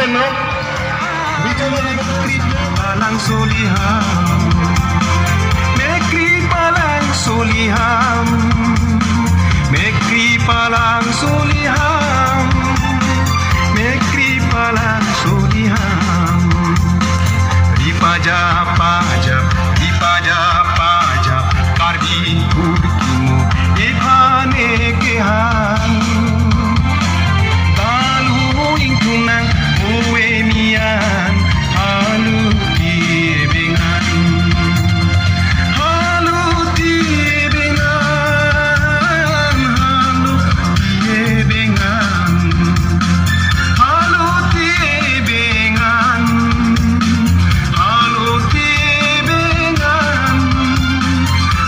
sen no. Bicara negeri Paklangso liham. Negeri Paklangso liham. Negeri Paklangso liham. Negeri Paklangso liham. Dipajak pajak, dipajak pajak, Karbi burkimu iphane kehan. Talu ingkunang uwe mian, halu tiebengan, halu tiebengan, halu tiebengan, halu tiebengan, halu tiebengan,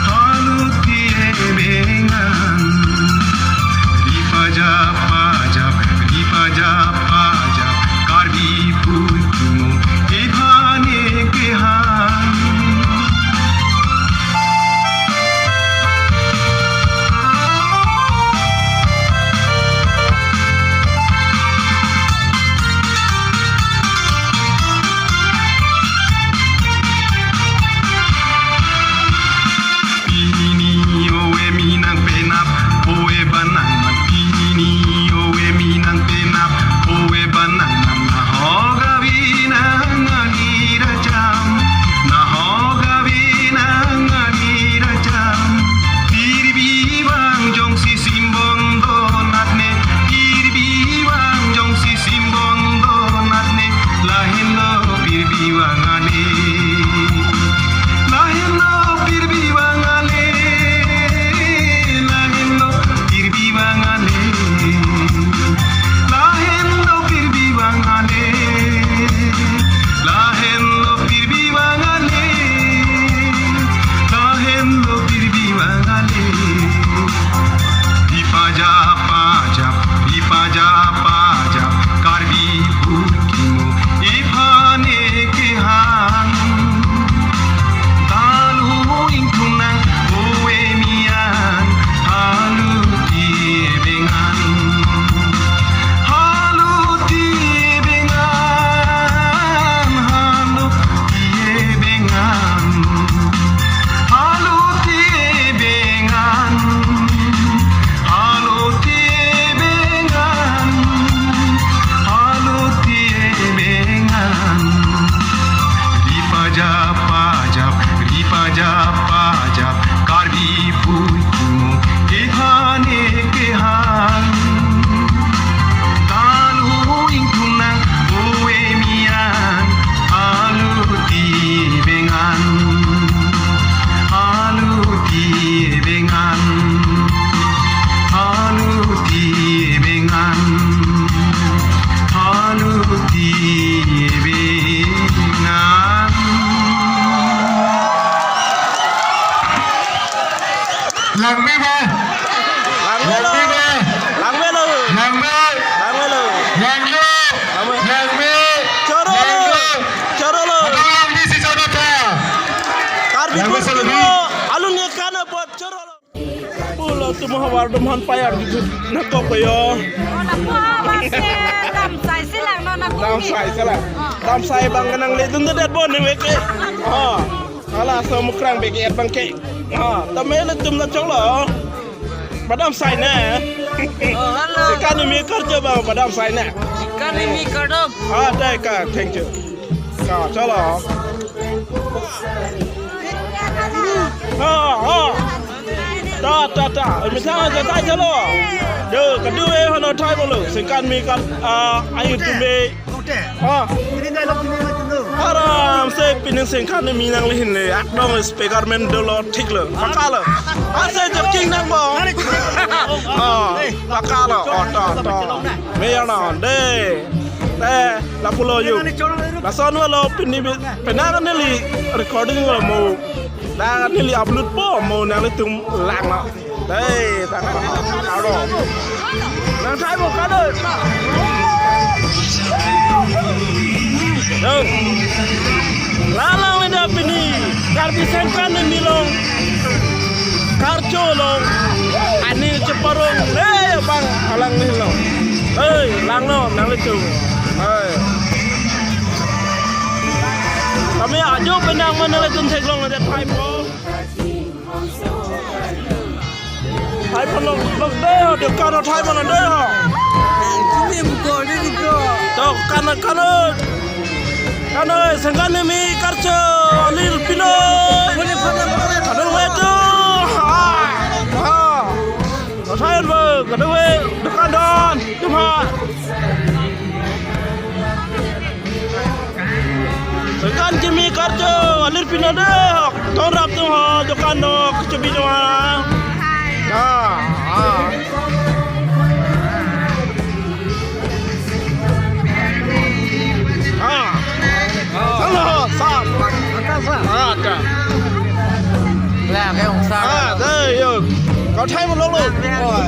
halu tiebengan. Dipajak pajak, dipajak pajak, Karbi burkimu iphane kehan. Pinini owe minang penap, owe banang man. Pinini owe minang penap, owe banang man. Nahoga binang anira jam, nahoga binang anira jam. Tirbi bang jong si simbong donatne, tirbi bang jong si simbong donatne. Lahin lo pirbi wangane, lahin lo pirbi wangane, lahin lo pirbi wangane, lahin lo pirbi wangane, lahin lo pirbi wangane, lahin lo pirbi wangane. Dipajak pajak, dipajak pajak, Karbi burkimu iphane kehan. Talu ingkunang uwe mian, halu tiebengan, halu tiebengan, halu tiebengan, halu tiebengan, halu tiebengan, halu tiebengan. Dipajak pajak, dipajak pajak, Karbi burkimu iphane kehan. Talu ingkunang uwe mian, halu tiebengan, halu tiebengan, halu tiebengan, halu tiebengan. Langme ba? Langme ba? Langme lo, Langme, langme lo, langlo, langme, choro lo, choro lo. Abang ni si sana ta. Karbi Langme burkimu salabi. alun ye kana pot choro lo. Pulo tu mahawar dumhan payar gitu nakok yo. Dam sai sala. Dam sai bang kanang le dun det bon ni weke. Ala so mukrang begi et bang ke. Tame le tum la chong lo. Badam sai na. Sekan mi karcho bang badam sai na. Kan ini kadam. Dai ka thank you. Ka chalo. Ta. Methang aja tai chalo. Yo kedua hono tai bolu. Sekan mi kan ayu Dsingbeyy. Aram se pinang sengkan ni minang lihin le. Akdong speaker men dolo tik le. Pakalo. Ase joking nang bo. Pakalo. Ta. Meyana de. La pulo yu. La son walo pini penang neli recording lo mo. La neli upload po mo nang elitum lang lo. Đây, thằng áo đỏ. Đang thái một cái đời. Đâu. Lalang lên đập ini. Karbi Sengkan ini long. Karcho long. Ani ceparong. Bang, alang ni long. Lang lo, nang itu. kami aja penang mana le jun thek long le thai po thai po long de de kan thai mana de ha Ini buku ni juga. to kan sengkan mi karcho lil pino Boleh pada boleh. kadang we tu ha thai bo kadang we dekan don cuma sengkan kimi karcho lil pino de ton rap tu ha dekan do kebi do ha Halo, sah. Ada. Lah, cái ông sao? Đây yo. Kau thay một lúc luôn.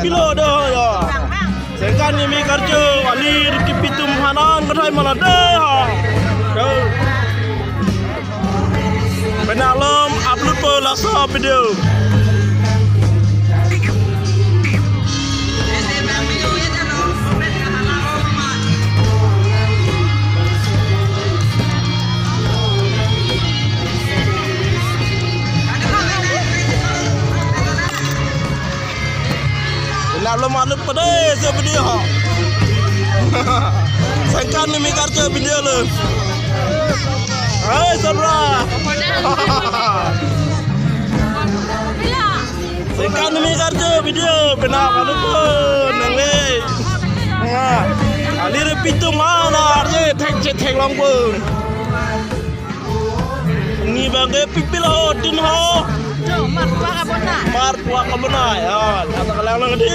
Kilo dah yo. Sengkan ni kerja alir kipitum hanan kau thay malah deh ha. Kau. Benalom upload per langsung video. Lalu malu pada sebedia ha. Sengkan ni kerja video le. Hai sabra. Sengkan ni kerja video benar malu pun nangwe. Ha. Alir pitu mana arje thek long pun. Ni bagai pipilo tin ho. Mar tua ka benar ya. Kata kalang lang di.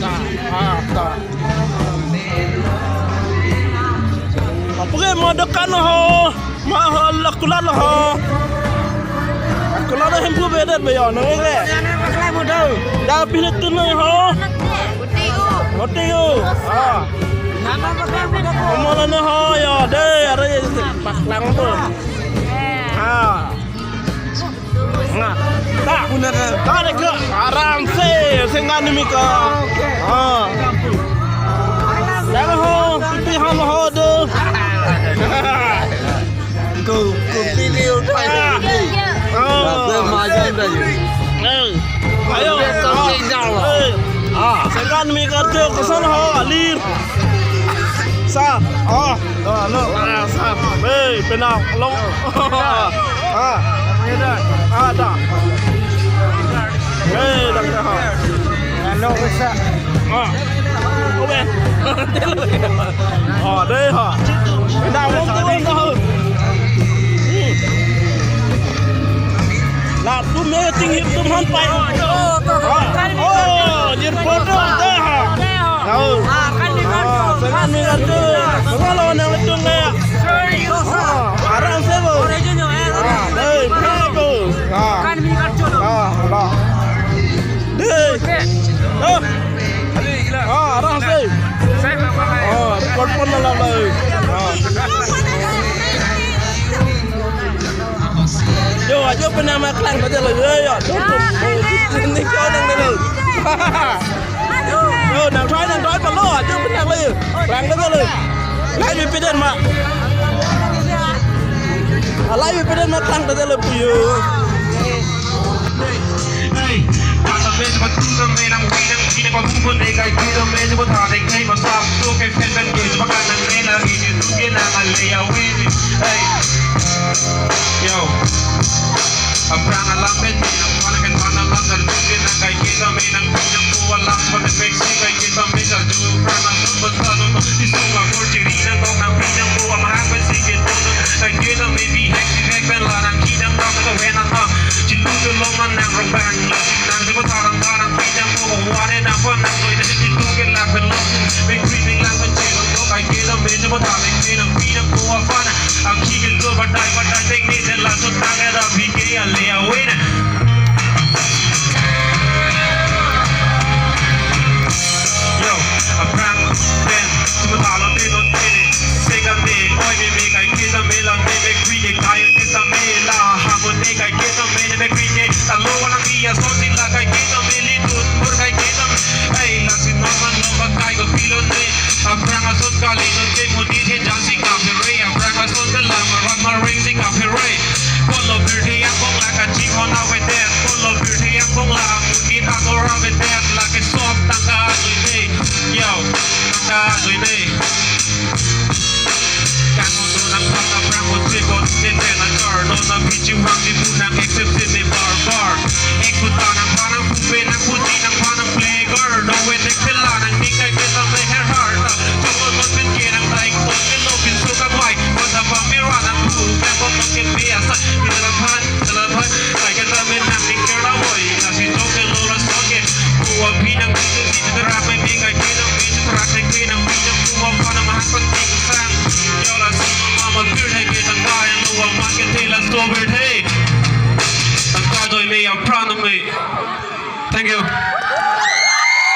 Ta. Apa ke modekan ho? Mahal lakulan ho. Lakulan hempu bedet bayan nang ke. Maklai mudah. Dah pilih tu nang ho. Hotiu. Ha. Nama maklai mudah. Mana nang ho ya de ada paklang tu. Ha. Nah, tak Benar. tak ada ke aram se sengkan ni ka. Ha. Jangan ho, pipi ham ho de. Kau pilih tu. Aku macam dah je. Ayo. Sengkan mi kerja kesan ho alir. Sa. Lo. Sa. Penang long. Ada. Dah ha. Hello bisa. Oke. Đây hả? Đào lông tôi lên đâu? Là tôi mê tình hiệp tôi hắn phải. Nhìn photo đây hả? Sengkan mi kerja. Kalau yang letung ni. Arang sebo. Đây, bravo. Kan mi karcho. Lah. Đây. Đó. Arang sebo. Pon lah lah. Yo aja pernah makan pada le ya. Ni kau nang le. Yo nang try pa lo aja pernah le. Lang dah le. Lai mi piden mak. Lai mi piden mak lang dah le puyo. Mesmo com tudo mesmo vida com tudo nega quiero mesmo tá de que mas sabe tu que pensan que es bacana nela y tu que na malaya win hey yo Aprang alam bet ang wala kan mana lang dar tu na kay kita menang pinang buwan lang sa perfection kay kita mesal tu prana number tano isu ma kurti nang kong na pinang buwan mahapad sige tu kay kita maybe hek ben larang kinang na ka wena ha chiludo loman nang roban nang di ko tarang pinang buwan wane na pon nang koy na chitu ke la ben lo be breathing lang ben chelo to kay kita medyo mo taling pinang buwan fana ang kigil ko badai tek ni den la so tangera bigay ale awena Chihuahua, Muna, Exception,